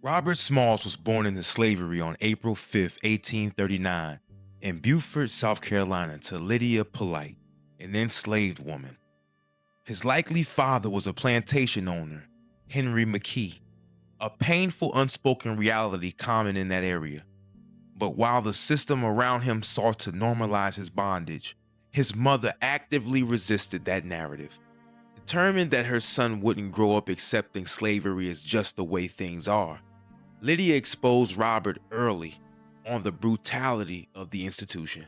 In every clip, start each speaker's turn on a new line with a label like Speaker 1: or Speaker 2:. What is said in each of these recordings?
Speaker 1: Robert Smalls was born into slavery on April 5, 1839, in Beaufort, South Carolina, to Lydia Polite, an enslaved woman. His likely father was a plantation owner, Henry McKee, a painful unspoken reality common in that area. But while the system around him sought to normalize his bondage, his mother actively resisted that narrative. Determined that her son wouldn't grow up accepting slavery as just the way things are, Lydia exposed Robert early on the brutality of the institution.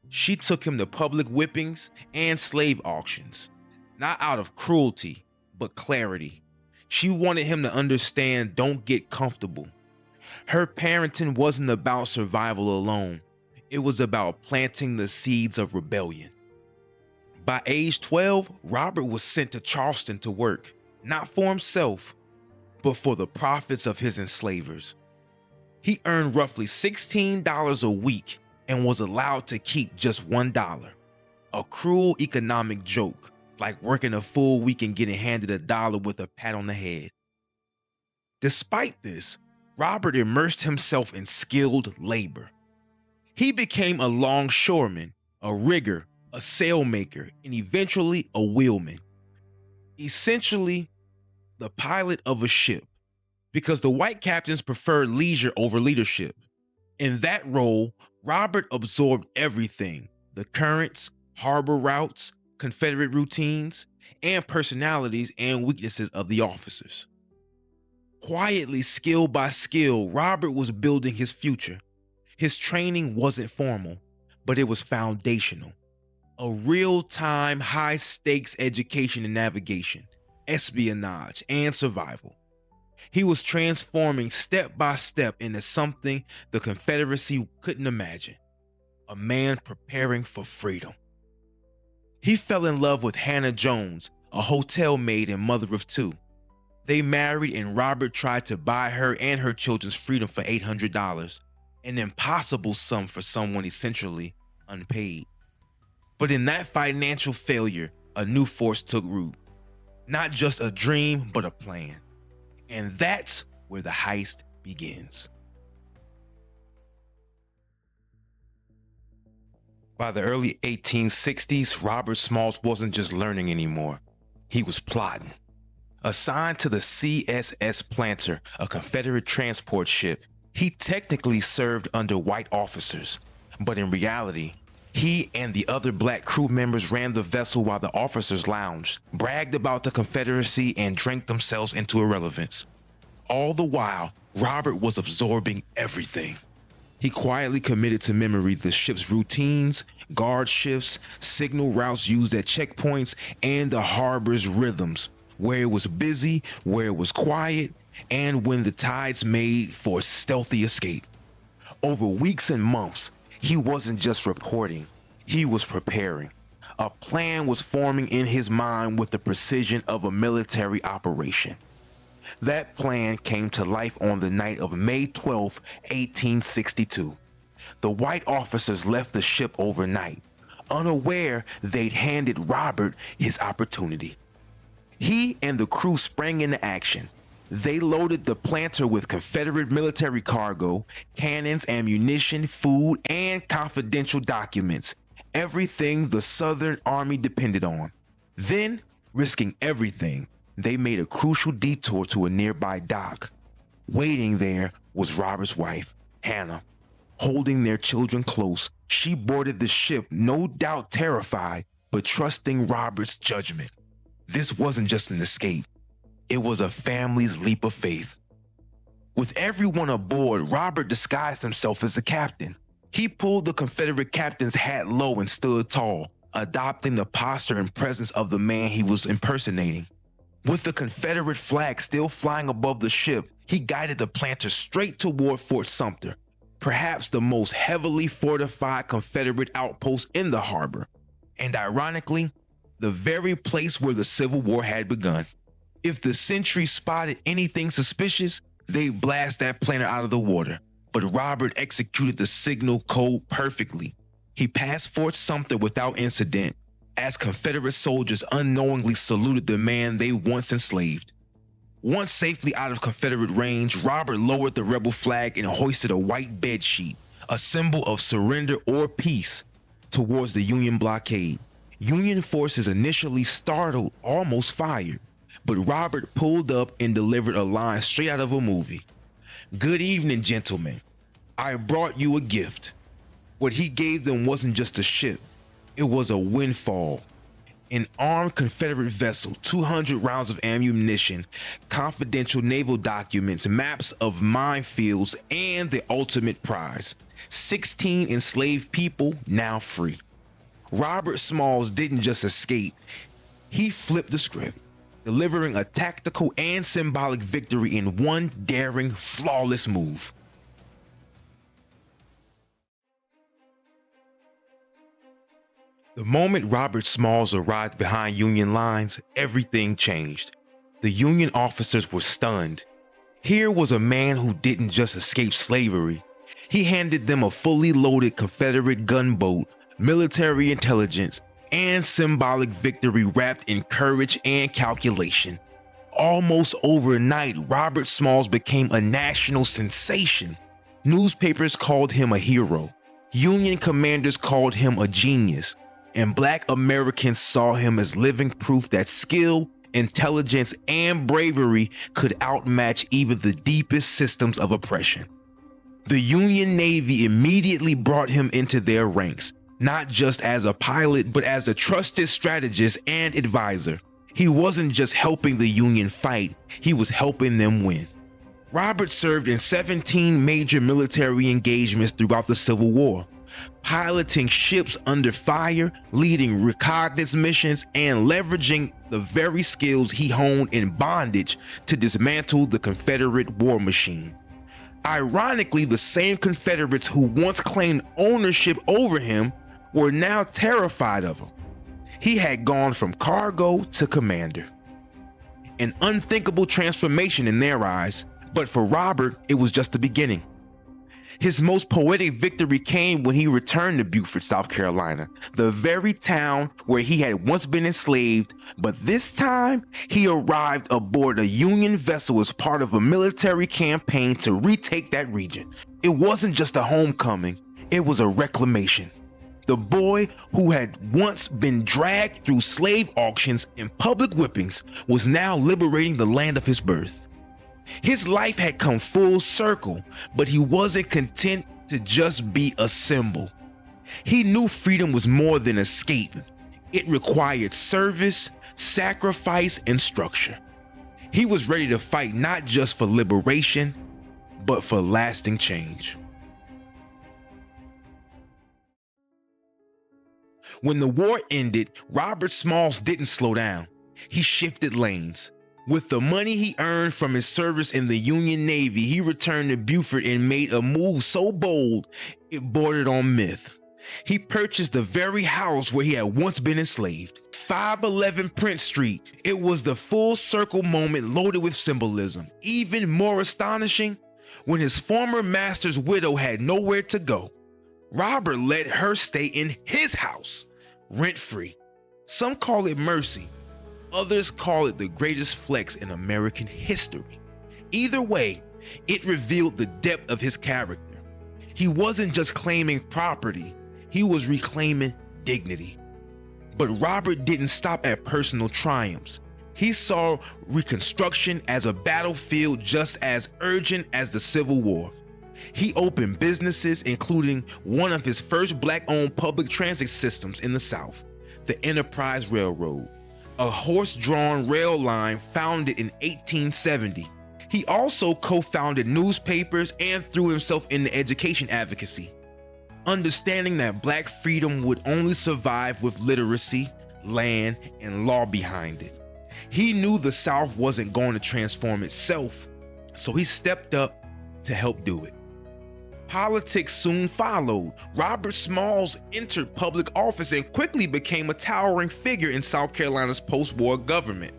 Speaker 1: She took him to public whippings and slave auctions, not out of cruelty, but clarity. She wanted him to understand, don't get comfortable. Her parenting wasn't about survival alone. It was about planting the seeds of rebellion. By age 12, Robert was sent to Charleston to work, not for himself, but for the profits of his enslavers. He earned roughly $16 a week and was allowed to keep just $1. A cruel economic joke, like working a full week and getting handed $1 with a pat on the head. Despite this, Robert immersed himself in skilled labor. He became a longshoreman, a rigger, a sailmaker, and eventually a wheelman. Essentially, the pilot of a ship, because the white captains preferred leisure over leadership. In that role, Robert absorbed everything: the currents, harbor routes, Confederate routines, and personalities and weaknesses of the officers. Quietly, skill by skill, Robert was building his future. His training wasn't formal, but it was foundational. A real-time, high-stakes education in navigation, espionage, and survival. He was transforming step by step into something the Confederacy couldn't imagine: a man preparing for freedom. He fell in love with Hannah Jones, a hotel maid and mother of two. They married, and Robert tried to buy her and her children's freedom for $800, an impossible sum for someone essentially unpaid. But in that financial failure, a new force took root. Not just a dream, but a plan. And that's where the heist begins. By the early 1860s, Robert Smalls wasn't just learning anymore. He was plotting. Assigned to the CSS Planter, a Confederate transport ship, he technically served under white officers, but in reality, he and the other black crew members ran the vessel while the officers lounged, bragged about the Confederacy, and drank themselves into irrelevance. All the while, Robert was absorbing everything. He quietly committed to memory the ship's routines, guard shifts, signal routes used at checkpoints, and the harbor's rhythms, where it was busy, where it was quiet, and when the tides made for a stealthy escape. Over weeks and months, he wasn't just reporting, he was preparing. A plan was forming in his mind with the precision of a military operation. That plan came to life on the night of May 12, 1862. The white officers left the ship overnight, unaware they'd handed Robert his opportunity. He and the crew sprang into action. They loaded the planter with Confederate military cargo, cannons, ammunition, food, and confidential documents, everything the Southern Army depended on. Then, risking everything, they made a crucial detour to a nearby dock. Waiting there was Robert's wife, Hannah. Holding their children close, she boarded the ship, no doubt terrified, but trusting Robert's judgment. This wasn't just an escape. It was a family's leap of faith. With everyone aboard, Robert disguised himself as the captain. He pulled the Confederate captain's hat low and stood tall, adopting the posture and presence of the man he was impersonating. With the Confederate flag still flying above the ship, he guided the planter straight toward Fort Sumter, perhaps the most heavily fortified Confederate outpost in the harbor, and ironically, the very place where the Civil War had begun. If the sentries spotted anything suspicious, they'd blast that planter out of the water. But Robert executed the signal code perfectly. He passed Fort Sumter without incident, as Confederate soldiers unknowingly saluted the man they once enslaved. Once safely out of Confederate range, Robert lowered the rebel flag and hoisted a white bedsheet, a symbol of surrender or peace, towards the Union blockade. Union forces initially startled, almost fired, but Robert pulled up and delivered a line straight out of a movie. "Good evening, gentlemen. I brought you a gift." What he gave them wasn't just a ship, it was a windfall. An armed Confederate vessel, 200 rounds of ammunition, confidential naval documents, maps of minefields, and the ultimate prize: 16 enslaved people now free. Robert Smalls didn't just escape, he flipped the script, delivering a tactical and symbolic victory in one daring, flawless move. The moment Robert Smalls arrived behind Union lines, everything changed. The Union officers were stunned. Here was a man who didn't just escape slavery. He handed them a fully loaded Confederate gunboat, military intelligence, and symbolic victory wrapped in courage and calculation. Almost overnight, Robert Smalls became a national sensation. Newspapers called him a hero. Union commanders called him a genius. And Black Americans saw him as living proof that skill, intelligence, and bravery could outmatch even the deepest systems of oppression. The Union Navy immediately brought him into their ranks, not just as a pilot, but as a trusted strategist and advisor. He wasn't just helping the Union fight, he was helping them win. Robert served in 17 major military engagements throughout the Civil War, piloting ships under fire, leading reconnaissance missions, and leveraging the very skills he honed in bondage to dismantle the Confederate war machine. Ironically, the same Confederates who once claimed ownership over him were now terrified of him. He had gone from cargo to commander. An unthinkable transformation in their eyes, but for Robert, it was just the beginning. His most poetic victory came when he returned to Beaufort, South Carolina, the very town where he had once been enslaved, but this time he arrived aboard a Union vessel as part of a military campaign to retake that region. It wasn't just a homecoming, it was a reclamation. The boy who had once been dragged through slave auctions and public whippings was now liberating the land of his birth. His life had come full circle, but he wasn't content to just be a symbol. He knew freedom was more than escape. It required service, sacrifice, and structure. He was ready to fight not just for liberation, but for lasting change. When the war ended, Robert Smalls didn't slow down. He shifted lanes. With the money he earned from his service in the Union Navy, he returned to Beaufort and made a move so bold, it bordered on myth. He purchased the very house where he had once been enslaved, 511 Prince Street. It was the full circle moment loaded with symbolism. Even more astonishing, when his former master's widow had nowhere to go, Robert let her stay in his house, rent-free. Some call it mercy. Others call it the greatest flex in American history. Either way, it revealed the depth of his character. He wasn't just claiming property, he was reclaiming dignity. But Robert didn't stop at personal triumphs. He saw Reconstruction as a battlefield just as urgent as the Civil War. He opened businesses, including one of his first Black-owned public transit systems in the South, the Enterprise Railroad, a horse-drawn rail line founded in 1870. He also co-founded newspapers and threw himself into education advocacy, understanding that Black freedom would only survive with literacy, land, and law behind it. He knew the South wasn't going to transform itself, so he stepped up to help do it. Politics soon followed. Robert Smalls entered public office and quickly became a towering figure in South Carolina's post-war government.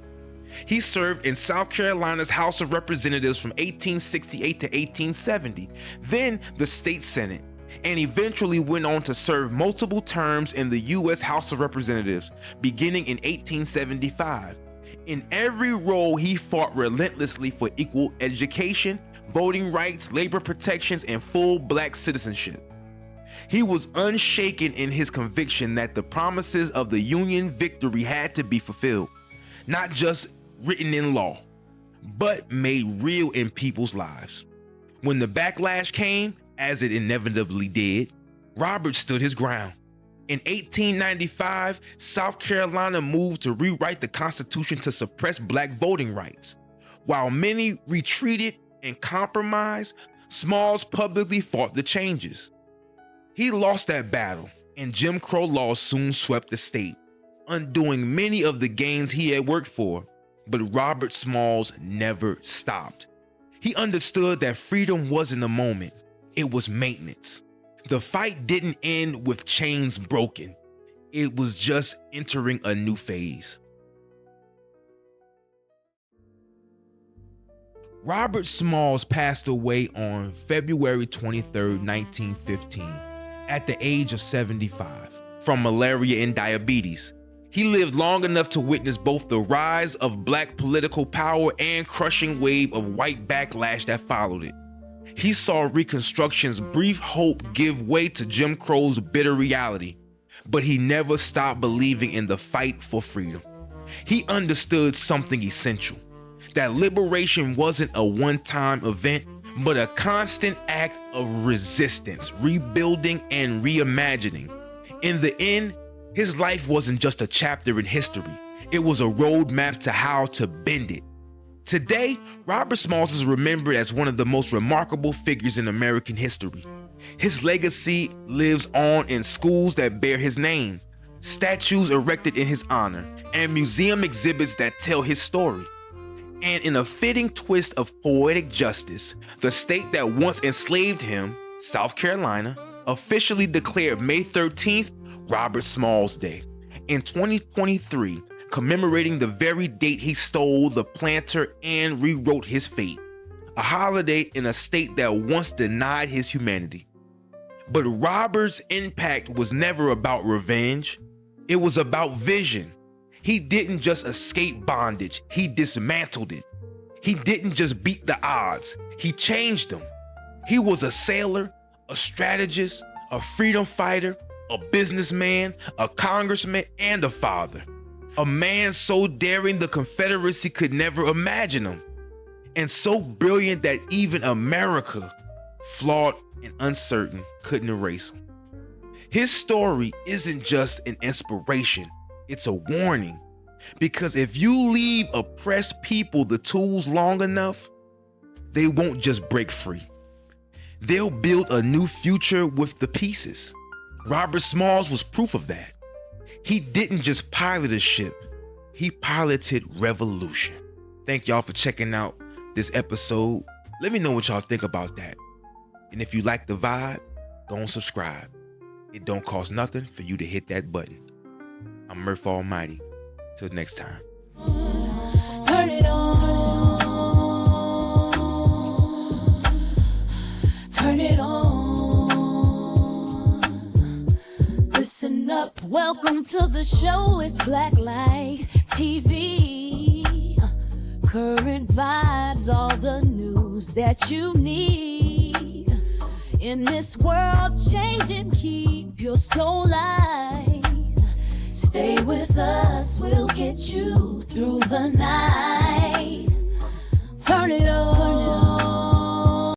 Speaker 1: He served in South Carolina's House of Representatives from 1868 to 1870, then the State Senate, and eventually went on to serve multiple terms in the U.S. House of Representatives, beginning in 1875. In every role, he fought relentlessly for equal education, voting rights, labor protections, and full black citizenship. He was unshaken in his conviction that the promises of the Union victory had to be fulfilled, not just written in law, but made real in people's lives. When the backlash came, as it inevitably did, Robert stood his ground. In 1895, South Carolina moved to rewrite the Constitution to suppress black voting rights. While many retreated and compromised, Smalls publicly fought the changes. He lost that battle, and Jim Crow laws soon swept the state, undoing many of the gains he had worked for. But Robert Smalls never stopped. He understood that freedom wasn't a moment, it was maintenance. The fight didn't end with chains broken. It was just entering a new phase. Robert Smalls passed away on February 23, 1915, at the age of 75, from malaria and diabetes. He lived long enough to witness both the rise of black political power and crushing wave of white backlash that followed it. He saw Reconstruction's brief hope give way to Jim Crow's bitter reality, but he never stopped believing in the fight for freedom. He understood something essential, that liberation wasn't a one-time event, but a constant act of resistance, rebuilding, and reimagining. In the end, his life wasn't just a chapter in history, it was a roadmap to how to bend it. Today, Robert Smalls is remembered as one of the most remarkable figures in American history. His legacy lives on in schools that bear his name, statues erected in his honor, and museum exhibits that tell his story. And in a fitting twist of poetic justice, the state that once enslaved him, South Carolina, officially declared May 13th Robert Smalls Day. In 2023, commemorating the very date he stole the planter and rewrote his fate, a holiday in a state that once denied his humanity. But Robert's impact was never about revenge, it was about vision. He didn't just escape bondage, he dismantled it. He didn't just beat the odds, he changed them. He was a sailor, a strategist, a freedom fighter, a businessman, a congressman, and a father. A man so daring the Confederacy could never imagine him, and so brilliant that even America, flawed and uncertain, couldn't erase him. His story isn't just an inspiration, it's a warning. Because if you leave oppressed people the tools long enough, they won't just break free. They'll build a new future with the pieces. Robert Smalls was proof of that. He didn't just pilot a ship, he piloted revolution. Thank y'all for checking out this episode. Let me know what y'all think about that. And if you like the vibe, go and subscribe. It don't cost nothing for you to hit that button. I'm Murph Almighty. Till next time.
Speaker 2: Turn it on. Turn it on. Listen up. Welcome to the show. It's Blacklight TV. Current vibes, all the news that you need. In this world changing, keep your soul light. Stay with us, we'll get you through the night. Turn it on.